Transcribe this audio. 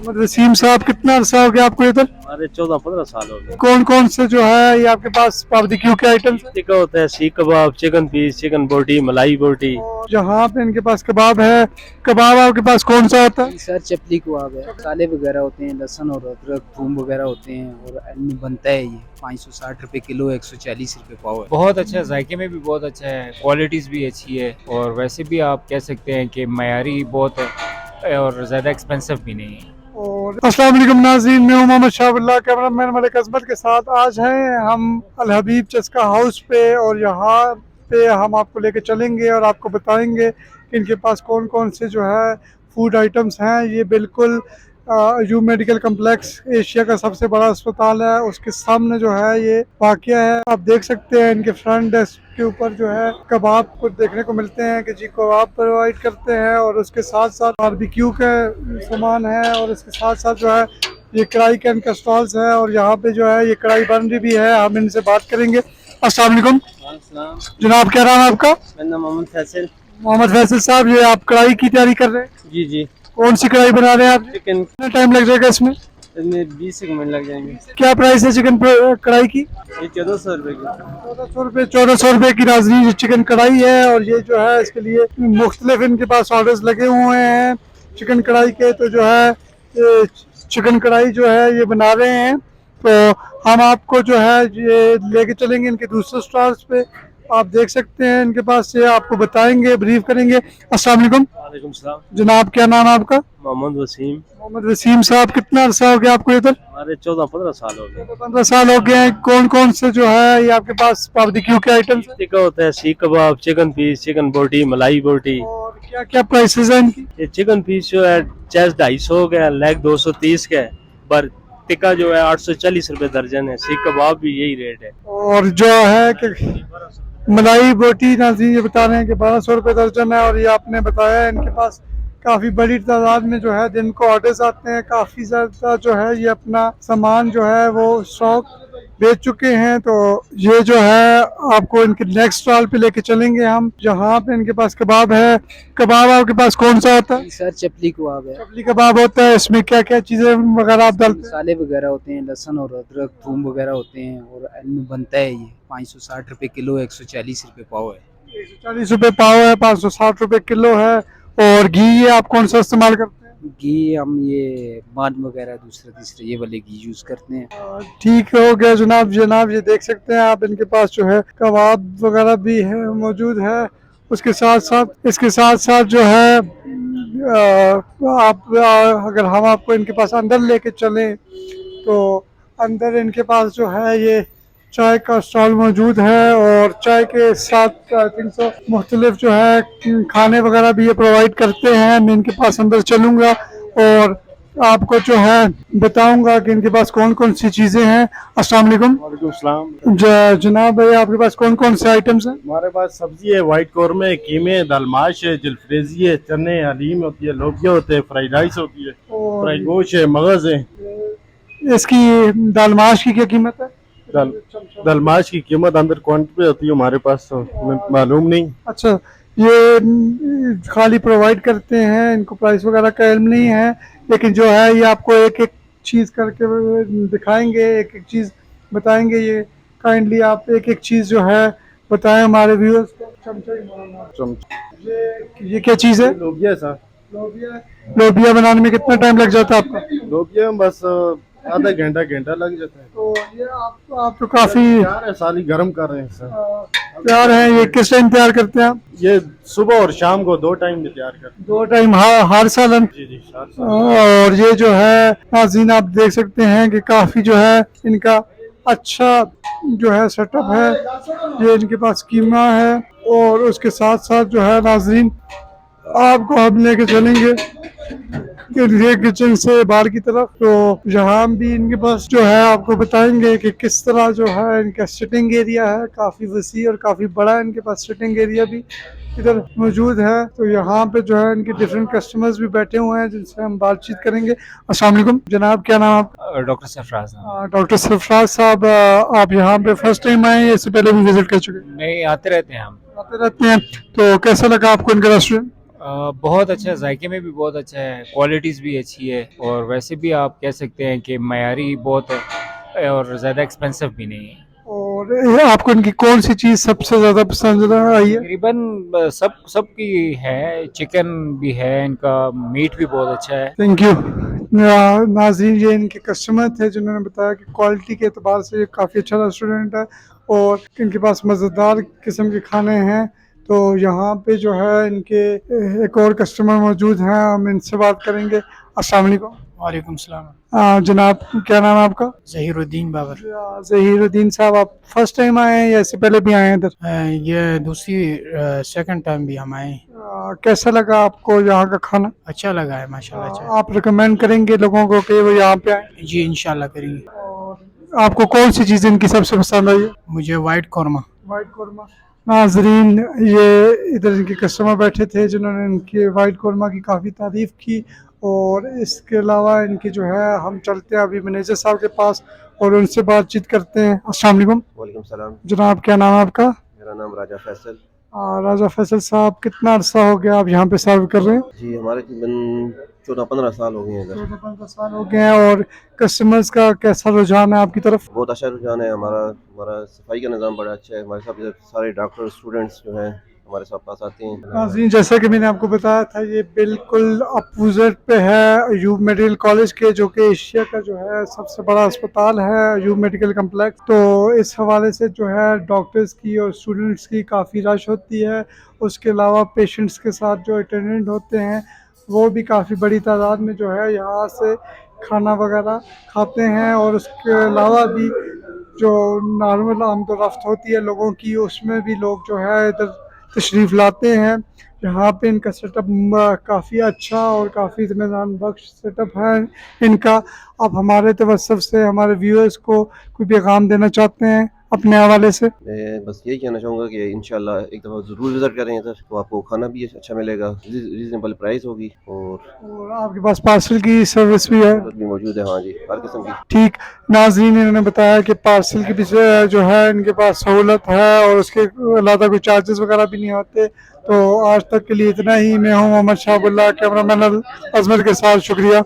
मोहम्मद वसीम साहब, कितना अरसा हो गया आपको इधर? हमारे 14-15 साल हो गए। कौन कौन से जो है ये आपके पास बारबेक्यू के आइटम्स हैं? टिक्का होता है, सीख कबाब, चिकन पीस, चिकन बोटी, मलाई बोटी। जहाँ पे इनके पास कबाब है, कबाब आपके पास कौन सा होता है? सर चपली कबाब है, मसाले वगैरह होते हैं, लहसुन और अदरक थूम वगैरह होते हैं और इनमें बनता है ये 560 रुपए किलो, 140 रुपए पाव है। बहुत अच्छा है, जायके में भी बहुत अच्छा है, क्वालिटीज़ भी अच्छी है और वैसे भी आप कह सकते हैं कि मयारी बहुत है और ज़्यादा एक्सपेंसिव भी नहीं है। और अस्सलाम वालेकुम नाज़रीन, मैं हूं मोहम्मद शाहबुल्लाह, कैमरामैन मलिक अज़मत के साथ। आज हैं हम अल हबीब चस्का हाउस पे और यहाँ पे हम आपको लेके चलेंगे और आपको बताएंगे कि इनके पास कौन कौन से जो है फूड आइटम्स हैं। ये बिल्कुल अयूब मेडिकल कम्प्लेक्स एशिया का सबसे बड़ा अस्पताल है, उसके सामने जो है ये वाक़या है। आप देख सकते हैं इनके फ्रंट डेस्क के ऊपर जो है कबाब को देखने को मिलते हैं कि जी कबाब प्रोवाइड करते हैं और उसके साथ साथ बारबेक्यू के सामान है और इसके साथ साथ जो है ये कढ़ाई के इनका स्टॉल्स है और यहाँ पे जो है ये कढ़ाई बन रही भी है। हम इनसे बात करेंगे। अस्सलाम वालेकुम जनाब, क्या नाम है आपका? मेरा नाम मोहम्मद फैसल। मोहम्मद फैसल साहब, ये आप कढ़ाई की तैयारी कर रहे हैं? जी जी। कौन सी कढ़ाई बना रहे हैं आप? चिकन। कितना टाइम लग जाएगा इसमें? इसमें 20 मिनट लग जाएंगे। क्या प्राइस है चिकन कढ़ाई की? ये 1400 रुपए की। 1400 रुपये की नाज़रीन चिकन कढ़ाई है और ये जो है इसके लिए मुख्तलिफ इनके पास ऑर्डर्स लगे हुए हैं चिकन कढ़ाई के। तो जो है ये चिकन कढ़ाई जो है ये बना रहे हैं, तो हम आपको जो है ये लेके चलेंगे इनके दूसरे स्टॉल्स पे। आप देख सकते हैं इनके पास से आपको बताएंगे, ब्रीफ करेंगे। अस्सलाम वालेकुम वालेकुम सलाम। जनाब, क्या नाम है आपका? मोहम्मद वसीम। मोहम्मद वसीम साहब, कितना अरसा हो गया आपको इधर? हमारे 14-15 साल हो गए। 15 साल हो गए हैं। कौन कौन से जो है ये आपके पास बारबेक्यू के आइटम्स हैं? टिक्का होता है, सीख कबाब, चिकन पीस, चिकन बोटी, मलाई बोटी। और क्या क्या प्राइसेस हैं इनकी? ये चिकन पीस जो है चेस्ट 250 का है, लेग 230 का है, पर टिक्का जो है 840 रुपए दर्जन है। सीख कबाब भी यही रेट है। और जो है कि मलाई बोटी नाज़रीन ये बता रहे हैं कि 1200 रुपये दर्जन है। और ये आपने बताया है इनके पास काफ़ी बड़ी तादाद में जो है दिन को ऑर्डर्स आते हैं, काफ़ी ज़्यादा जो है ये अपना सामान जो है वो स्टॉक बेच चुके हैं। तो ये जो है आपको इनके नेक्स्ट स्टॉल पे लेके चलेंगे हम, जहाँ पे इनके पास कबाब है। कबाब आपके पास कौन सा होता है? सर चपली कबाब है, चपली कबाब होता है। इसमें क्या क्या चीज़ें वगैरह आप डालते हैं? मसाले वगैरह होते हैं, लहसुन और अदरक थूम वगैरह होते हैं और इनमें बनता है ये 560 रुपए किलो, 140 रुपए पाव है। 140 रुपये पाव है, 560 रुपये किलो है। और घी ये आप कौन सा इस्तेमाल करते हैं? घी हम ये मान वगैरह दूसरे तीसरे ये वाले घी यूज करते हैं। ठीक हो गया जनाब। जनाब ये देख सकते हैं आप इनके पास जो है कबाब वगैरह भी है, मौजूद है। उसके साथ साथ इसके साथ साथ जो है अगर हम आपको इनके पास अंदर लेके चलें तो अंदर इनके पास जो है ये चाय का स्टॉल मौजूद है और चाय के साथ आई थिंक सो मुख्तलिफ जो है खाने वगैरह भी ये प्रोवाइड करते हैं। मैं इनके पास अंदर चलूँगा और आपको जो है बताऊंगा कि इनके पास कौन कौन सी चीज़ें हैं। अस्सलाम वालेकुम। वालेकुम सलाम। जनाब भाई, आपके पास कौन कौन से आइटम्स हैं? हमारे पास सब्जी है, व्हाइट कौरमे, कीमे, दालमाश है, जलफ्रेजी है, चने, हलीम होती है, लोबिया होते हैं, फ्राइड राइस होती है, और फ्राइड गोश्त है, मगज है। इसकी दालमाश की क्या कीमत है? दालमाश की कीमत अंदर क्वांटिटी होती है हमारे पास, तो मालूम नहीं। अच्छा, ये खाली प्रोवाइड करते हैं, इनको प्राइस वगैरह का इल्म नहीं है, लेकिन जो है ये आपको एक एक चीज़ करके दिखाएंगे, एक एक चीज़ बताएंगे। ये काइंडली आप एक एक चीज़ जो है बताएं हमारे व्यूअर्स को। ये क्या चीज़ है? लोबिया सर। लोबिया बनाने में कितना टाइम लग जाता है आपका? लोबिया में बस आधा घंटा लग जाता है। तो ये आप तो काफ़ी तैयार है, सारी गर्म कर रहे हैं सर। तैयार हैं। ये किस टाइम तैयार करते हैं आप? ये सुबह और शाम को 2 टाइम में तैयार करते 2 टाइम हर साल? हैं। जी जी सर। और ये जो है नाज़रीन आप देख सकते हैं कि काफ़ी जो है इनका अच्छा जो है सेटअप है। ये इनके पास कीमा है और उसके साथ साथ जो है नाज़रीन आपको हम लेके चलेंगे ये किचन से बाहर की तरफ। तो यहाँ भी इनके पास जो है आपको बताएंगे कि किस तरह जो है इनका सिटिंग एरिया है, काफ़ी वसी और काफ़ी बड़ा इनके पास सिटिंग एरिया भी इधर मौजूद है। तो यहाँ पे जो है इनके डिफरेंट कस्टमर्स भी बैठे हुए हैं जिनसे हम बातचीत करेंगे। अस्सलाम वालेकुम जनाब, क्या नाम आपका? डॉक्टर सरफराज साहब। डॉक्टर सरफराज साहब, आप यहाँ पे फर्स्ट टाइम आए हैं, इससे पहले भी विजिट कर चुके हैं? नहीं, आते रहते हैं हम। आते रहते हैं। तो कैसा लगा आपको इनका रेस्टोरेंट? बहुत अच्छा है, जायके में भी बहुत अच्छा है, क्वालिटीज़ भी अच्छी है, और वैसे भी आप कह सकते हैं कि मयारी बहुत है और ज़्यादा एक्सपेंसिव भी नहीं है। और आपको इनकी कौन सी चीज़ सबसे ज़्यादा पसंद आई है? तकरीबन सबकी है, चिकन भी है, इनका मीट भी बहुत अच्छा है। Thank you. नाज़रीन, ये इनके कस्टमर थे जिन्होंने बताया कि क्वालिटी के एतबार से ये काफ़ी अच्छा रेस्टोरेंट है और इनके पास मज़ेदार किस्म के खाने हैं। तो यहाँ पे जो है इनके एक और कस्टमर मौजूद हैं, हम इनसे बात करेंगे। अस्सलाम वालेकुम। वालेकुम सलाम। जनाब, क्या नाम है आपका? ज़हीरुद्दीन बाबर। ज़हीरुद्दीन साहब, आप फर्स्ट टाइम आए हैं या इससे पहले भी आए हैं इधर? ये दूसरी सेकंड टाइम भी हम आए हैं। कैसा लगा आपको यहाँ का खाना? अच्छा लगा है माशाल्लाह। अच्छा आप रिकमेंड करेंगे लोगों को कि वो यहाँ पे आए? है। जी इंशाल्लाह करेंगे। और आपको कौन सी चीज़ इनकी सबसे पसंद आई है? मुझे वाइट कौरमा। वाइट कौरमा। नाजरीन, ये इधर इनके कस्टमर बैठे थे जिन्होंने इनके वाइट कौरमा की काफ़ी तारीफ़ की। और इसके अलावा इनकी जो है, हम चलते हैं अभी मैनेजर साहब के पास और उनसे बातचीत करते हैं। अस्सलाम वालेकुम। वालेकुम सलाम। जनाब, क्या नाम है आपका? मेरा नाम राजा फैसल। राजा फैसल साहब, कितना अरसा हो गया आप यहाँ पे सर्व कर रहे हैं? जी हमारे तकरीबन 14-15 साल हो गए हैं इधर। 14-15 साल हो गए हैं। और कस्टमर्स का कैसा रुझान है आपकी तरफ? बहुत अच्छा रुझान है हमारा। हमारा सफाई का निज़ाम बड़ा अच्छा है। हमारे साथ इधर सारे डॉक्टर स्टूडेंट्स जो हैं हमारे साथ पास आते हैं। नाज़रीन, जैसा कि मैंने आपको बताया था, ये बिल्कुल अपोजिट पे है अयूब मेडिकल कॉलेज के, जो कि एशिया का जो है सबसे बड़ा अस्पताल है, अयूब मेडिकल कम्प्लेक्स। तो इस हवाले से जो है डॉक्टर्स की और स्टूडेंट्स की काफ़ी रश होती है। उसके अलावा पेशेंट्स के साथ जो अटेंडेंट होते हैं वो भी काफ़ी बड़ी तादाद में जो है यहाँ से खाना वगैरह खाते हैं। और उसके अलावा भी जो नॉर्मल आमदोरफ्त होती है लोगों की, उसमें भी लोग जो है इधर तशरीफ़ लाते हैं। यहाँ पे इनका सेटअप काफ़ी अच्छा और काफ़ी इत्मीनान बख्श सेटअप है इनका। आप हमारे तवज्जुह से हमारे व्यूअर्स को कोई पैगाम देना चाहते हैं अपने हवाले से? मैं बस यही कहना चाहूँगा कि इंशाल्लाह एक दफ़ा ज़रूर विज़िट करें इधर, तो आपको खाना भी अच्छा मिलेगा, रीज़नेबल प्राइस होगी और आपके पास पार्सल की सर्विस भी है? भी मौजूद है। हाँ जी, हर किस्म की। ठीक। नाज़रीन, इन्होंने बताया कि पार्सल की भी जो है इनके पास सहूलत है और उसके अलावा कोई चार्जेस वगैरह भी नहीं होते। तो आज तक के लिए इतना ही। मैं हूँ मोहम्मद शाहबुल्लाह, कैमरामैन अजमत के साथ। शुक्रिया।